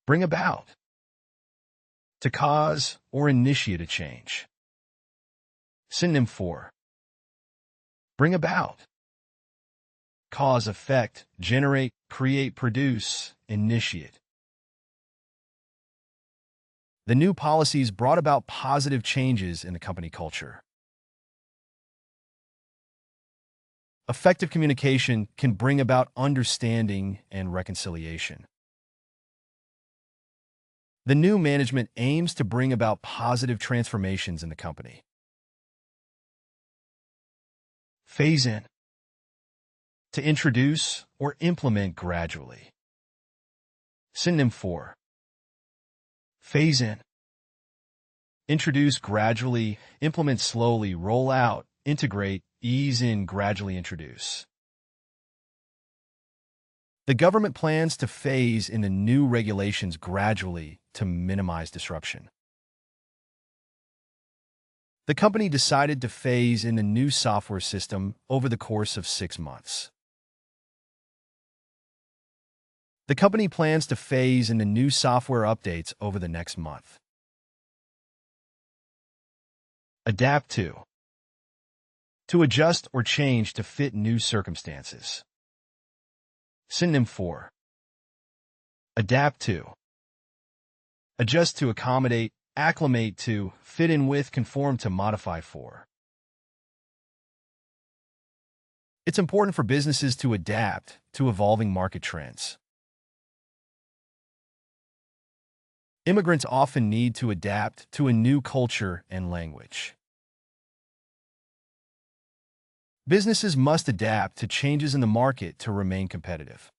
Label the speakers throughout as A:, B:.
A: Bring about. To cause or initiate a change. Synonym for bring about. Cause, effect, generate, create, produce, initiate. The new policies brought about positive changes in the company culture. Effective communication can bring about understanding and reconciliation. The new management aims to bring about positive transformations in the company. Phase in. To introduce or implement gradually. Synonym for phase in. Introduce gradually, implement slowly, roll out, integrate, ease in, gradually introduce. The government plans to phase in the new regulations gradually to minimize disruption. The company decided to phase in the new software system over the course of 6 months. The company plans to phase in the new software updates over the next month. Adapt to. To adjust or change to fit new circumstances. Synonym for adapt to. Adjust to, accommodate, acclimate to, fit in with, conform to, modify for. It's important for businesses to adapt to evolving market trends. Immigrants often need to adapt to a new culture and language. Businesses must adapt to changes in the market to remain competitive.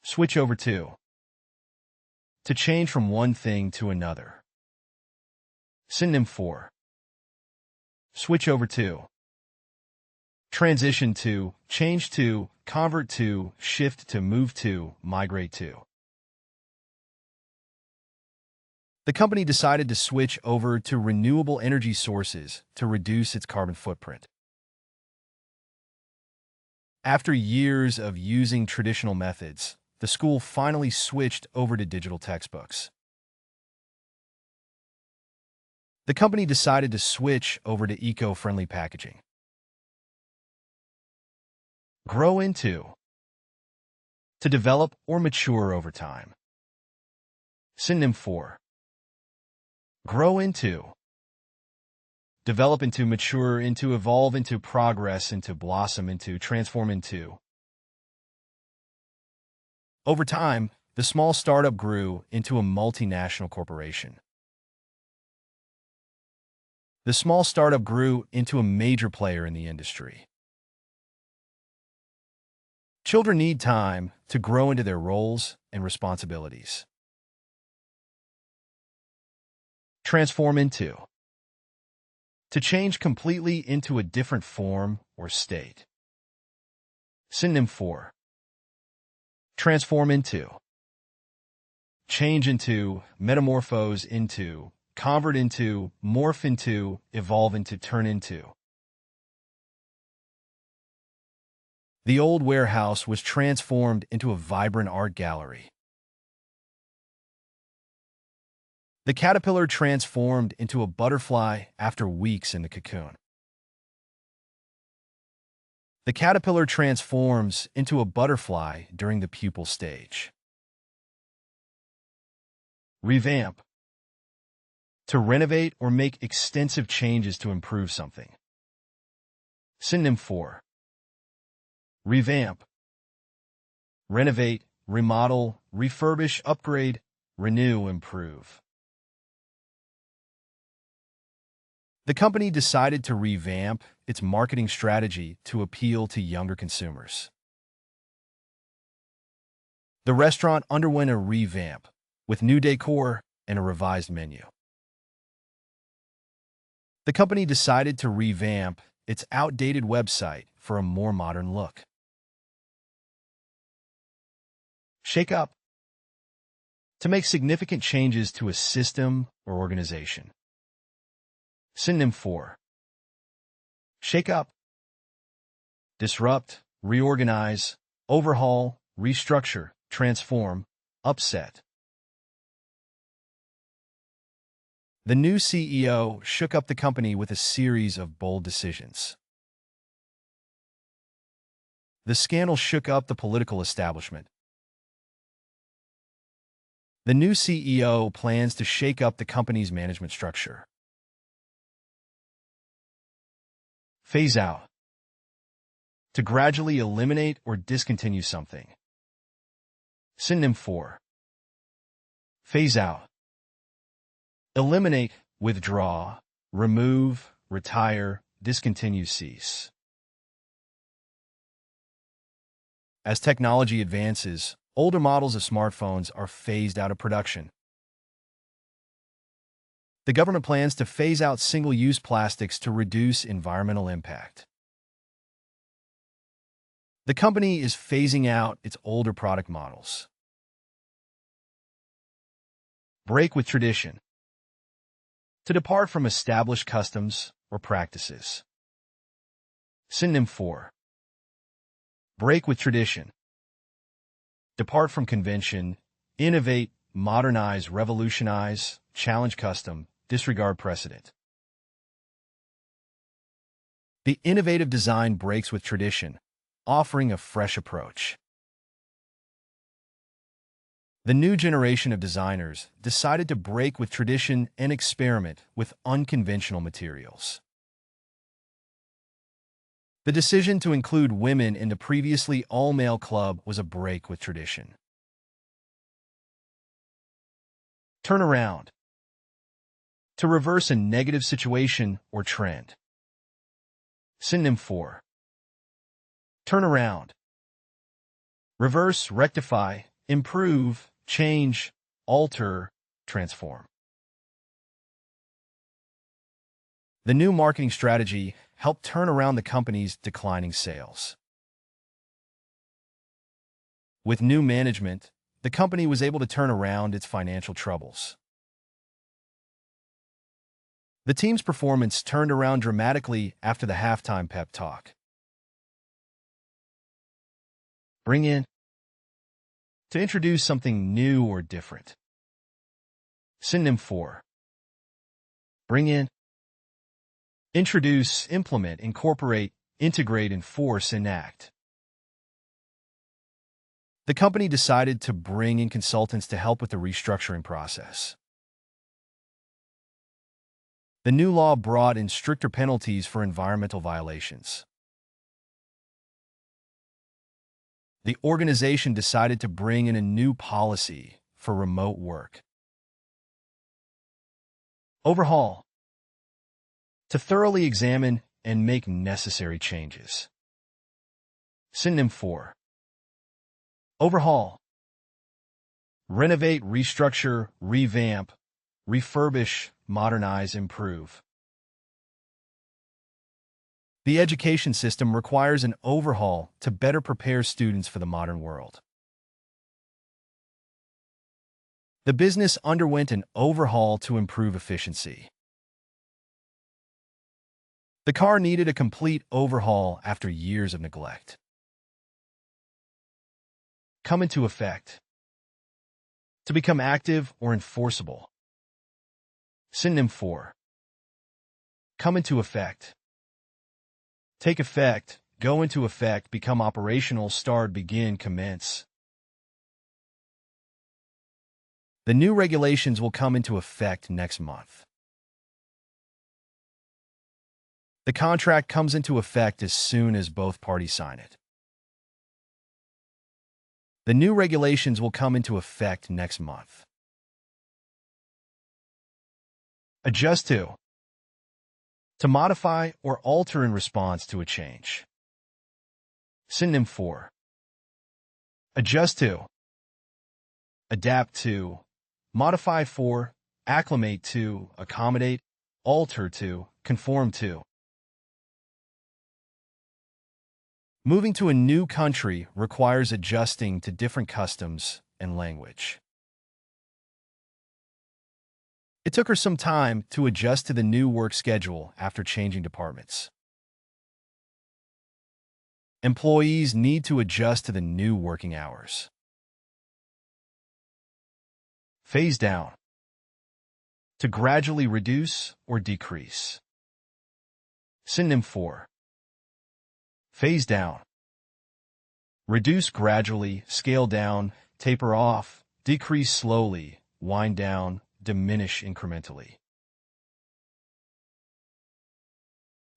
A: Switch over to. To change from one thing to another. Synonym for switch over to. Transition to, change to, convert to, shift to, move to, migrate to. The company decided to switch over to renewable energy sources to reduce its carbon footprint. After years of using traditional methods, the school finally switched over to digital textbooks. The company decided to switch over to eco-friendly packaging. Grow into. To develop or mature over time. Synonym for grow into. Develop into, mature into, evolve into, progress into, blossom into, transform into. Over time, the small startup grew into a multinational corporation. The small startup grew into a major player in the industry. Children need time to grow into their roles and responsibilities. Transform into. To change completely into a different form or state. Synonym for transform into. Change into, metamorphose into, convert into, morph into, evolve into, turn into. The old warehouse was transformed into a vibrant art gallery. The caterpillar transformed into a butterfly after weeks in the cocoon. The caterpillar transforms into a butterfly during the pupal stage. Revamp. To renovate or make extensive changes to improve something. Synonym for revamp. Renovate, remodel, refurbish, upgrade, renew, improve. The company decided to revamp its marketing strategy to appeal to younger consumers. The restaurant underwent a revamp with new decor and a revised menu. The company decided to revamp its outdated website for a more modern look. Shake up. To make significant changes to a system or organization. Synonym for shake up. Disrupt, reorganize, overhaul, restructure, transform, upset. The new CEO shook up the company with a series of bold decisions. The scandal shook up the political establishment. The new CEO plans to shake up the company's management structure. Phase out. To gradually eliminate or discontinue something. Synonym for phase out. Eliminate, withdraw, remove, retire, discontinue, cease. As technology advances, older models of smartphones are phased out of production. The government plans to phase out single-use plastics to reduce environmental impact. The company is phasing out its older product models. Break with tradition. To depart from established customs or practices. Synonym for break with tradition. Depart from convention, innovate, modernize, revolutionize, challenge custom, disregard precedent. The innovative design breaks with tradition, offering a fresh approach. The new generation of designers decided to break with tradition and experiment with unconventional materials. The decision to include women in the previously all-male club was a break with tradition. Turn around. To reverse a negative situation or trend. Synonym for turn around. Reverse, rectify, improve, change, alter, transform. The new marketing strategy helped turn around the company's declining sales. With new management, the company was able to turn around its financial troubles. The team's performance turned around dramatically after the halftime pep talk. Bring in. To introduce something new or different. Synonym for bring in. Introduce, implement, incorporate, integrate, enforce, enact. The company decided to bring in consultants to help with the restructuring process. The new law brought in stricter penalties for environmental violations. The organization decided to bring in a new policy for remote work. Overhaul. To thoroughly examine and make necessary changes. Synonym for overhaul. Renovate, restructure, revamp, refurbish, modernize, improve. The education system requires an overhaul to better prepare students for the modern world. The business underwent an overhaul to improve efficiency. The car needed a complete overhaul after years of neglect. Come into effect. To become active or enforceable. Synonym for come into effect. Take effect, go into effect, become operational, start, begin, commence. The new regulations will come into effect next month. The contract comes into effect as soon as both parties sign it. The new regulations will come into effect next month. Adjust to. To modify or alter in response to a change. Synonym for adjust to. Adapt to. Modify for. Acclimate to. Accommodate. Alter to. Conform to. Moving to a new country requires adjusting to different customs and language. It took her some time to adjust to the new work schedule after changing departments. Employees need to adjust to the new working hours. Phase down. To gradually reduce or decrease. Synonym for phase down. Reduce gradually, scale down, taper off, decrease slowly, wind down, diminish incrementally.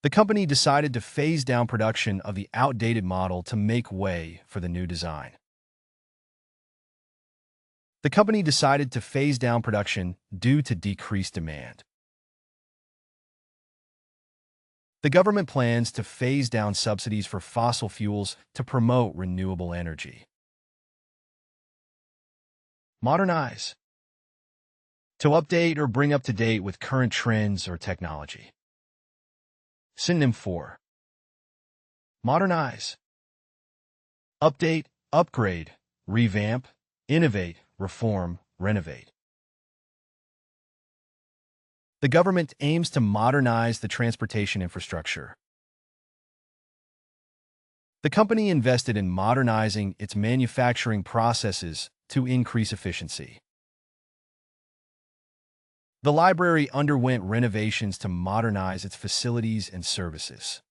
A: The company decided to phase down production of the outdated model to make way for the new design. The company decided to phase down production due to decreased demand. The government plans to phase down subsidies for fossil fuels to promote renewable energy. Modernize. To update or bring up to date with current trends or technology. Synonym for modernize. Update, upgrade, revamp, innovate, reform, renovate. The government aims to modernize the transportation infrastructure. The company invested in modernizing its manufacturing processes to increase efficiency. The library underwent renovations to modernize its facilities and services.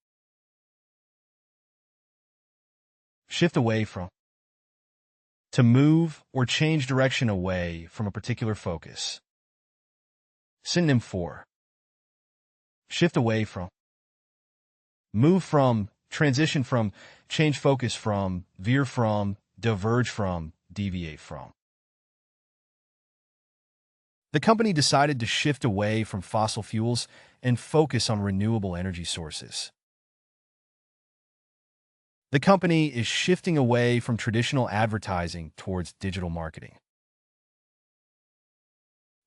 A: Shift away from. To move or change direction away from a particular focus. Synonym for shift away from. Move from, transition from, change focus from, veer from, diverge from, deviate from. The company decided to shift away from fossil fuels and focus on renewable energy sources. The company is shifting away from traditional advertising towards digital marketing.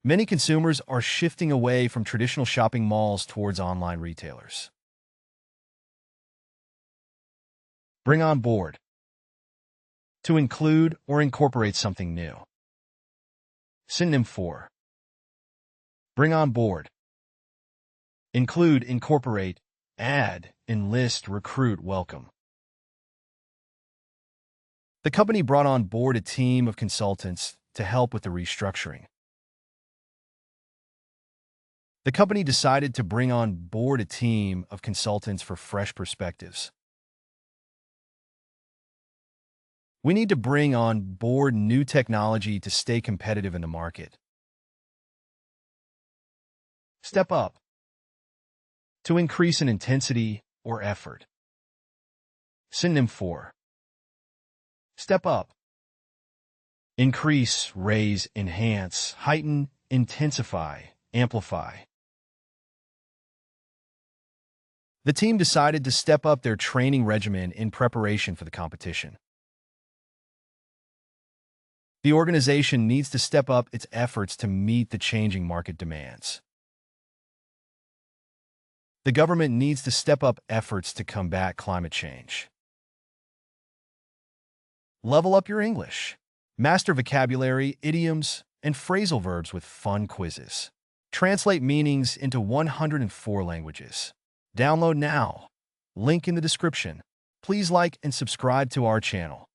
A: Many consumers are shifting away from traditional shopping malls towards online retailers. Bring on board. To include or incorporate something new. Synonym for bring on board. Include, incorporate, add, enlist, recruit, welcome. The company brought on board a team of consultants to help with the restructuring. The company decided to bring on board a team of consultants for fresh perspectives. We need to bring on board new technology to stay competitive in the market. Step up. To increase in intensity or effort. Synonym for step up. Increase, raise, enhance, heighten, intensify, amplify. The team decided to step up their training regimen in preparation for the competition. The organization needs to step up its efforts to meet the changing market demands. The government needs to step up efforts to combat climate change. Level up your English. Master vocabulary, idioms, and phrasal verbs with fun quizzes. Translate meanings into 104 languages. Download now. Link in the description. Please like and subscribe to our channel.